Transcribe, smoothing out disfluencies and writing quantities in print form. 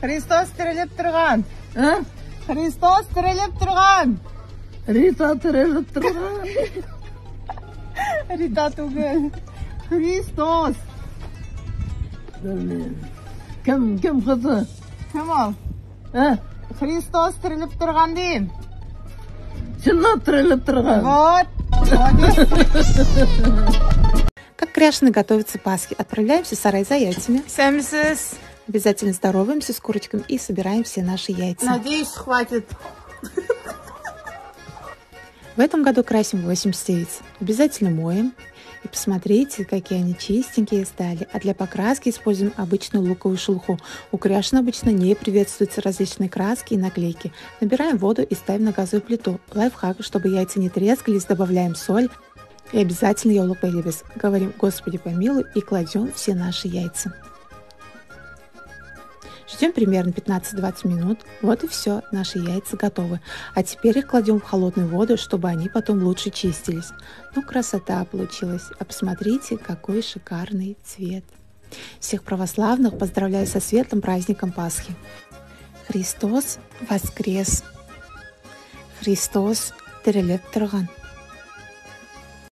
Христос тіріліп тұрған. Христос тіріліп тұрған. Рита тіріліп тұрған. Рита түгіл. Христос. Кім қызы? Кім ол? Христос тіріліп тұрған дейм. Сені тіріліп тұрған. Вот. Как Кряшина готовится Пасхе? Отправляемся в сарай за яйцами. Сәмсіз. Обязательно здороваемся с курочками и собираем все наши яйца. Надеюсь, хватит. В этом году красим 80 яиц. Обязательно моем. И посмотрите, какие они чистенькие стали. А для покраски используем обычную луковую шелуху. У Кряшин обычно не приветствуются различные краски и наклейки. Набираем воду и ставим на газовую плиту. Лайфхак, чтобы яйца не трескались, добавляем соль. И обязательно яулук бейлибес. Говорим «Господи помилуй» и кладем все наши яйца. Ждем примерно 15-20 минут. Вот и все, наши яйца готовы. А теперь их кладем в холодную воду, чтобы они потом лучше чистились. Ну, красота получилась. А посмотрите, какой шикарный цвет. Всех православных поздравляю со светлым праздником Пасхи. Христос воскрес! Христос тіріліп тұрған!